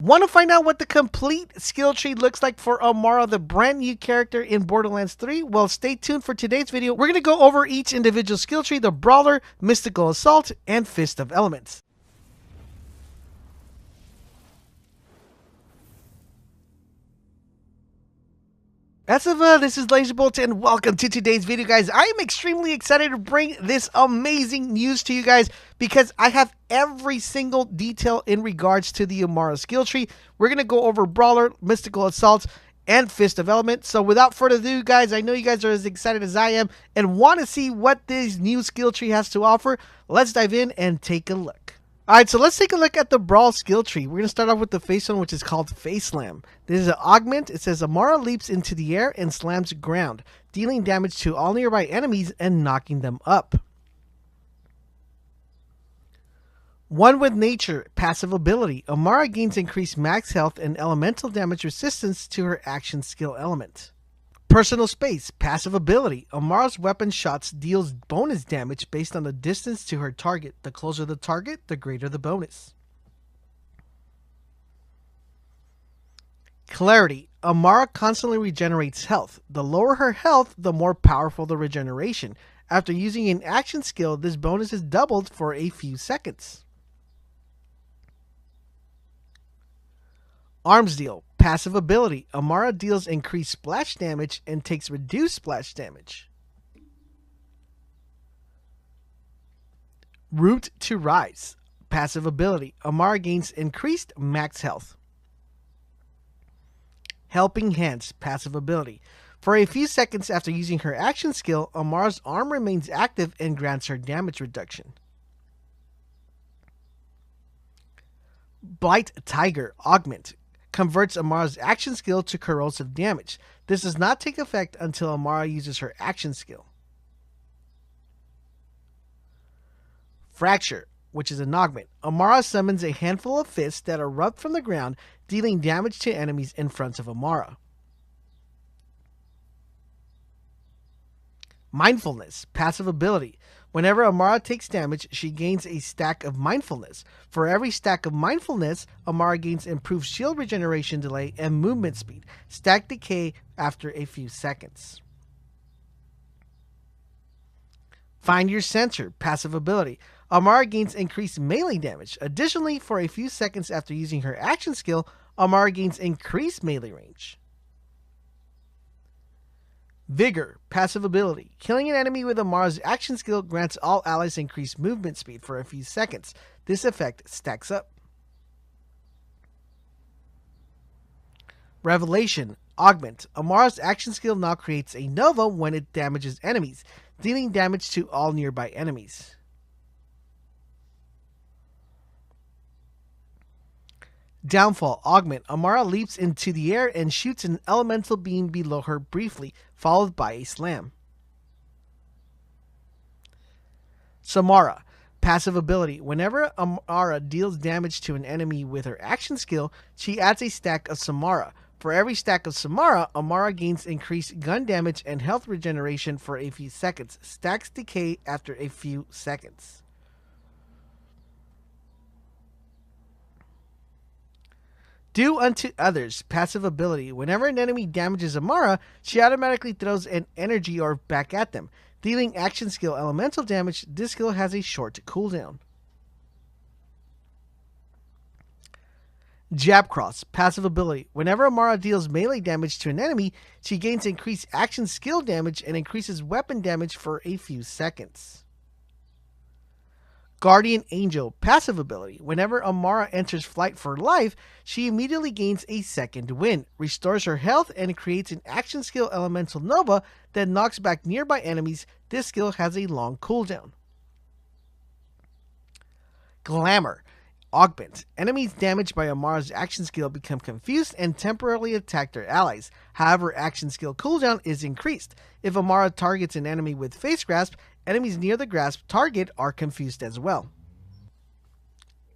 Want to find out what the complete skill tree looks like for AMARA, the brand new character in Borderlands 3? Well, stay tuned for today's video. We're going to go over each individual skill tree, the Brawler, Mystical Assault, and Fist of Elements. This is LaserBolt and welcome to today's video, guys. I am extremely excited to bring this amazing news to you guys because I have every single detail in regards to the AMARA skill tree. We're going to go over Brawler, Mystical Assault, and Fist of Elements. So without further ado, guys, I know you guys are as excited as I am and want to see what this new skill tree has to offer. Let's dive in and take a look. Alright, so let's take a look at the Brawl skill tree. We're going to start off with the face one, which is called Face Slam. This is an augment. It says AMARA leaps into the air and slams ground, dealing damage to all nearby enemies and knocking them up. One with Nature, passive ability. AMARA gains increased max health and elemental damage resistance to her action skill element. Personal Space, passive ability. AMARA's weapon shots deals bonus damage based on the distance to her target. The closer the target, the greater the bonus. Clarity. AMARA constantly regenerates health. The lower her health, the more powerful the regeneration. After using an action skill, this bonus is doubled for a few seconds. Arms Deal, passive ability. AMARA deals increased splash damage and takes reduced splash damage. Root to Rise, passive ability. AMARA gains increased max health. Helping Hands, passive ability. For a few seconds after using her action skill, AMARA's arm remains active and grants her damage reduction. Blight Tiger, augment. Converts AMARA's action skill to corrosive damage. This does not take effect until AMARA uses her action skill. Fracture, which is an augment. AMARA summons a handful of fists that erupt from the ground, dealing damage to enemies in front of AMARA. Mindfulness, passive ability. Whenever AMARA takes damage, she gains a stack of mindfulness. For every stack of mindfulness, AMARA gains improved shield regeneration delay and movement speed. Stack decay after a few seconds. Find Your Center, passive ability. AMARA gains increased melee damage. Additionally, for a few seconds after using her action skill, AMARA gains increased melee range. Vigor, passive ability. Killing an enemy with AMARA's action skill grants all allies increased movement speed for a few seconds. This effect stacks up. Revelation, augment. AMARA's action skill now creates a nova when it damages enemies, dealing damage to all nearby enemies. Downfall, augment. AMARA leaps into the air and shoots an elemental beam below her briefly, followed by a slam. Samara, passive ability. Whenever AMARA deals damage to an enemy with her action skill, she adds a stack of Samara. For every stack of Samara, AMARA gains increased gun damage and health regeneration for a few seconds. Stacks decay after a few seconds. Do Unto Others, passive ability. Whenever an enemy damages AMARA, she automatically throws an energy orb back at them. Dealing action skill elemental damage, this skill has a short cooldown. Jab Cross, passive ability. Whenever AMARA deals melee damage to an enemy, she gains increased action skill damage and increases weapon damage for a few seconds. Guardian Angel, passive ability. Whenever AMARA enters flight for life, she immediately gains a second wind, restores her health, and creates an action skill elemental nova that knocks back nearby enemies. This skill has a long cooldown. Glamour, augment. Enemies damaged by AMARA's action skill become confused and temporarily attack their allies. However, action skill cooldown is increased. If AMARA targets an enemy with face grasp, enemies near the grasp target are confused as well.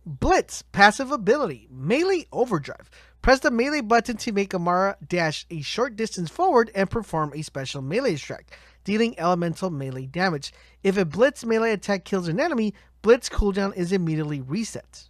Blitz, passive ability. Melee Overdrive. Press the melee button to make AMARA dash a short distance forward and perform a special melee strike, dealing elemental melee damage. If a Blitz melee attack kills an enemy, Blitz cooldown is immediately reset.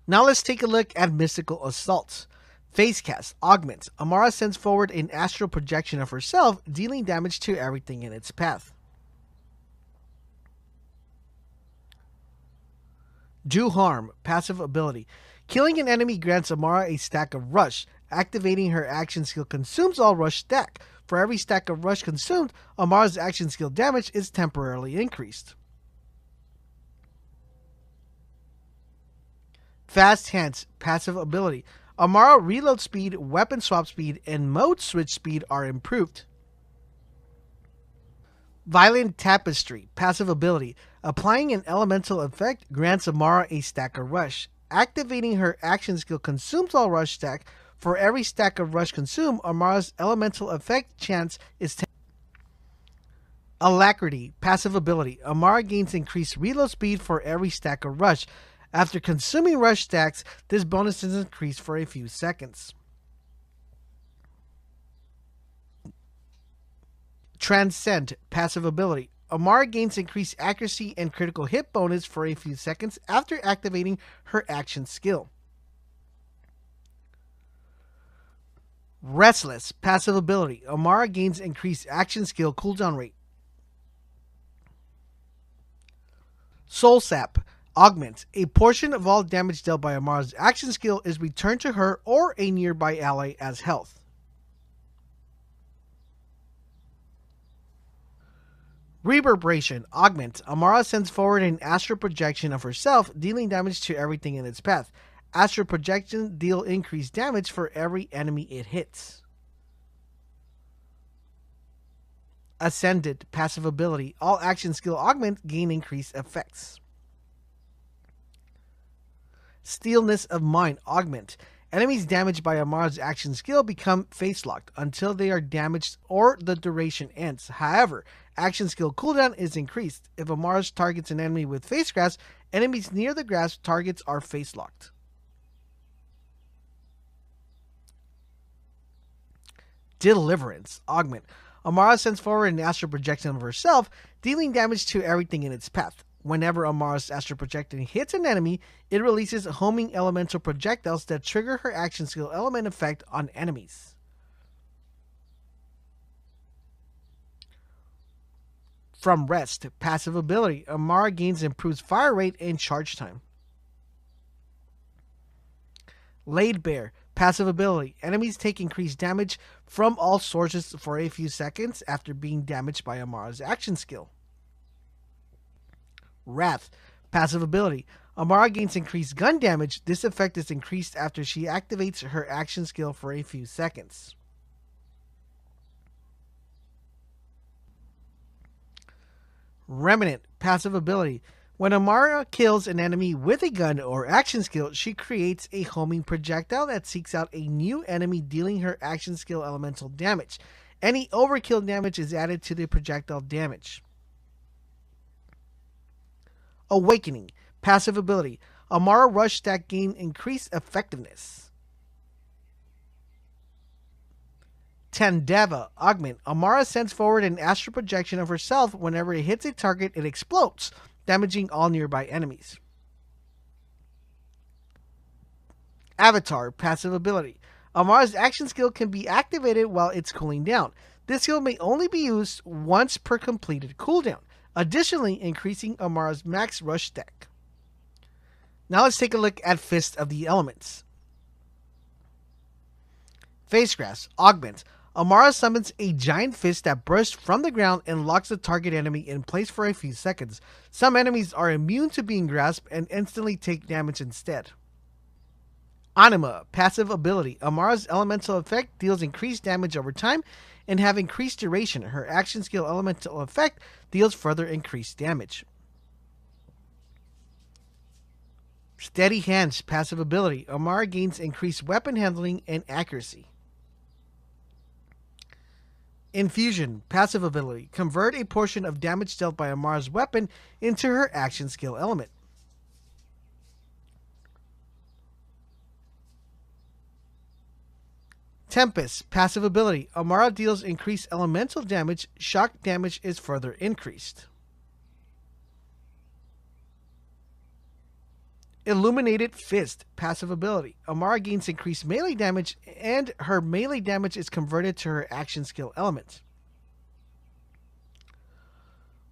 Now let's take a look at mystical assaults. Phase cast augments. Amara sends forward an astral projection of herself, dealing damage to everything in its path. Do harm. Passive ability. Killing an enemy grants Amara a stack of rush. Activating her action skill consumes all rush stack. For every stack of rush consumed, Amara's action skill damage is temporarily increased. Fast Hands. Passive ability. Amara reload speed, weapon swap speed, and mode switch speed are improved. Violent Tapestry. Passive ability. Applying an elemental effect grants Amara a stack of rush. Activating her action skill consumes all rush stack. For every stack of rush consumed, Amara's elemental effect chance is 10. Alacrity. Passive ability. Amara gains increased reload speed for every stack of rush. After consuming rush stacks, this bonus is increased for a few seconds. Transcend. Passive ability. Amara gains increased accuracy and critical hit bonus for a few seconds after activating her action skill. Restless. Passive ability. Amara gains increased action skill cooldown rate. Soul Sap. Augment. A portion of all damage dealt by Amara's action skill is returned to her or a nearby ally as health. Reverberation. Augment. Amara sends forward an astral projection of herself, dealing damage to everything in its path. Astral projection deal increased damage for every enemy it hits. Ascended. Passive ability. All action skill augment gain increased effects. Steelness of Mind. Augment. Enemies damaged by Amara's action skill become face locked until they are damaged or the duration ends. However, action skill cooldown is increased. If Amara targets an enemy with face grasp, enemies near the grasp targets are face locked. Deliverance. Augment. Amara sends forward an astral projection of herself, dealing damage to everything in its path. Whenever Amara's astral projection hits an enemy, it releases homing elemental projectiles that trigger her action skill element effect on enemies. From Rest. Passive ability. Amara gains improved fire rate and charge time. Laid Bare. Passive ability. Enemies take increased damage from all sources for a few seconds after being damaged by Amara's action skill. Wrath. Passive ability. Amara gains increased gun damage. This effect is increased after she activates her action skill for a few seconds. Remnant. Passive ability. When Amara kills an enemy with a gun or action skill, she creates a homing projectile that seeks out a new enemy, dealing her action skill elemental damage. Any overkill damage is added to the projectile damage. Awakening. Passive ability. Amara rush stack gain increased effectiveness. Tandava. Augment. Amara sends forward an astral projection of herself. Whenever it hits a target, it explodes, damaging all nearby enemies. Avatar. Passive ability. Amara's action skill can be activated while it's cooling down. This skill may only be used once per completed cooldown, additionally increasing Amara's max rush stack. Now let's take a look at Fist of the Elements. Face Grasp. Augment. Amara summons a giant fist that bursts from the ground and locks the target enemy in place for a few seconds. Some enemies are immune to being grasped and instantly take damage instead. Anima. Passive ability. Amara's elemental effect deals increased damage over time and have increased duration. Her action skill elemental effect deals further increased damage. Steady Hands. Passive ability. Amara gains increased weapon handling and accuracy. Infusion. Passive ability. Convert a portion of damage dealt by Amara's weapon into her action skill element. Tempest. Passive ability. Amara deals increased elemental damage. Shock damage is further increased. Illuminated Fist, passive ability. Amara gains increased melee damage, and her melee damage is converted to her action skill element.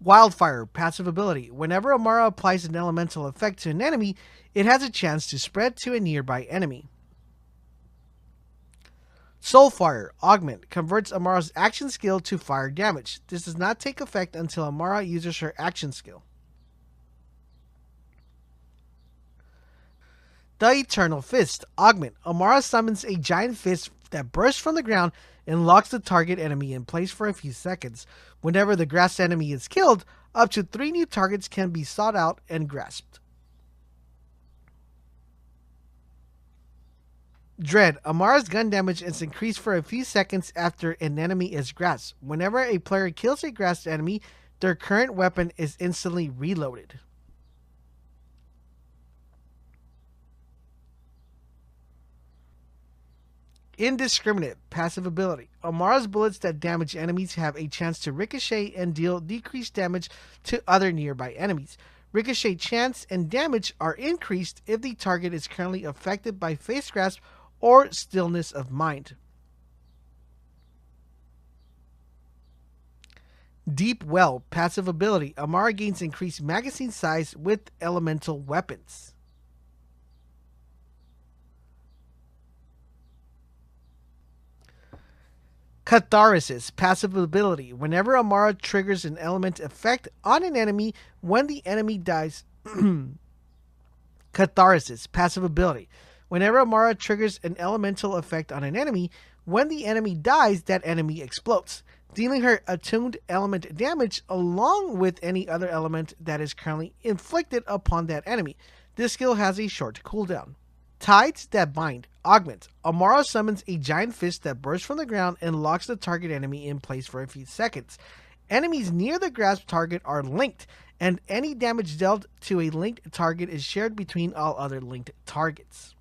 Wildfire, passive ability. Whenever Amara applies an elemental effect to an enemy, it has a chance to spread to a nearby enemy. Soulfire, augment, converts Amara's action skill to fire damage. This does not take effect until Amara uses her action skill. The Eternal Fist, augment. Amara summons a giant fist that bursts from the ground and locks the target enemy in place for a few seconds. Whenever the grasped enemy is killed, up to 3 new targets can be sought out and grasped. Dread. Amara's gun damage is increased for a few seconds after an enemy is grasped. Whenever a player kills a grasped enemy, their current weapon is instantly reloaded. Indiscriminate, passive ability. Amara's bullets that damage enemies have a chance to ricochet and deal decreased damage to other nearby enemies. Ricochet chance and damage are increased if the target is currently affected by face grasp or stillness of mind. Deep Well, passive ability. Amara gains increased magazine size with elemental weapons. Catharsis, passive ability. Whenever Amara triggers an element effect on an enemy when the enemy dies. Catharsis, passive ability. Whenever Amara triggers an elemental effect on an enemy, when the enemy dies, that enemy explodes, dealing her attuned element damage along with any other element that is currently inflicted upon that enemy. This skill has a short cooldown. Tides that bind, augment. Amara summons a giant fist that bursts from the ground and locks the target enemy in place for a few seconds. Enemies near the grasp target are linked, and any damage dealt to a linked target is shared between all other linked targets.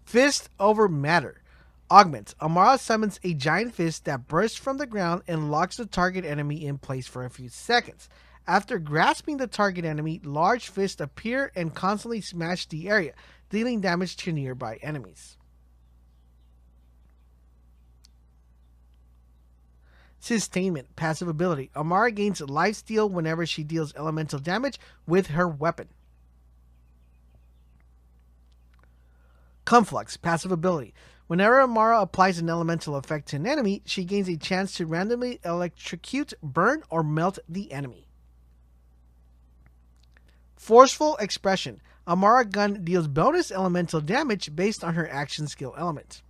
Fist over matter. Augment. Amara summons a giant fist that bursts from the ground and locks the target enemy in place for a few seconds. After grasping the target enemy, large fists appear and constantly smash the area, dealing damage to nearby enemies. Sustainment, passive ability. Amara gains lifesteal whenever she deals elemental damage with her weapon. Conflux, passive ability. Whenever Amara applies an elemental effect to an enemy, she gains a chance to randomly electrocute, burn, or melt the enemy. Forceful Expression. Amara gun deals bonus elemental damage based on her action skill element.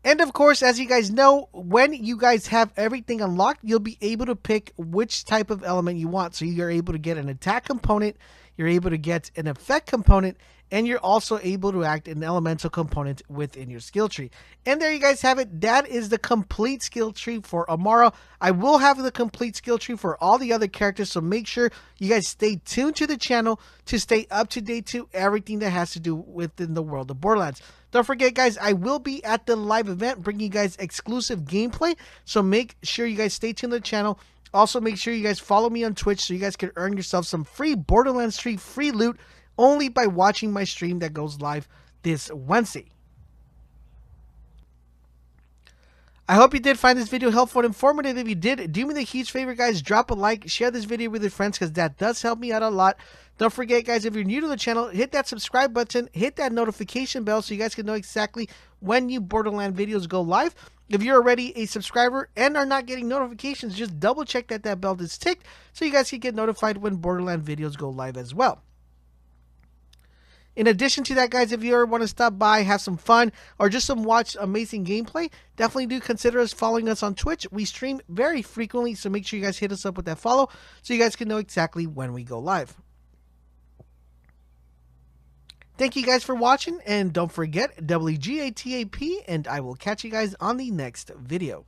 And of course, as you guys know, when you guys have everything unlocked, you'll be able to pick which type of element you want. So you're able to get an attack component, you're able to get an effect component, and you're also able to act an elemental component within your skill tree. And there you guys have it. That is the complete skill tree for Amara. I will have the complete skill tree for all the other characters, so make sure you guys stay tuned to the channel to stay up to date to everything that has to do within the world of Borderlands. Don't forget, guys, I will be at the live event bringing you guys exclusive gameplay, so make sure you guys stay tuned to the channel. Also, make sure you guys follow me on Twitch so you guys can earn yourself some free Borderlands 3 free loot only by watching my stream that goes live this Wednesday. I hope you did find this video helpful and informative. If you did, do me the huge favor, guys. Drop a like, share this video with your friends because that does help me out a lot. Don't forget, guys, if you're new to the channel, hit that subscribe button, hit that notification bell so you guys can know exactly when new Borderlands videos go live. If you're already a subscriber and are not getting notifications, just double check that that bell is ticked so you guys can get notified when Borderlands videos go live as well. In addition to that, guys, if you ever want to stop by, have some fun, or just watch amazing gameplay, definitely do consider us following us on Twitch. We stream very frequently, so make sure you guys hit us up with that follow so you guys can know exactly when we go live. Thank you guys for watching, and don't forget WGATAP, and I will catch you guys on the next video.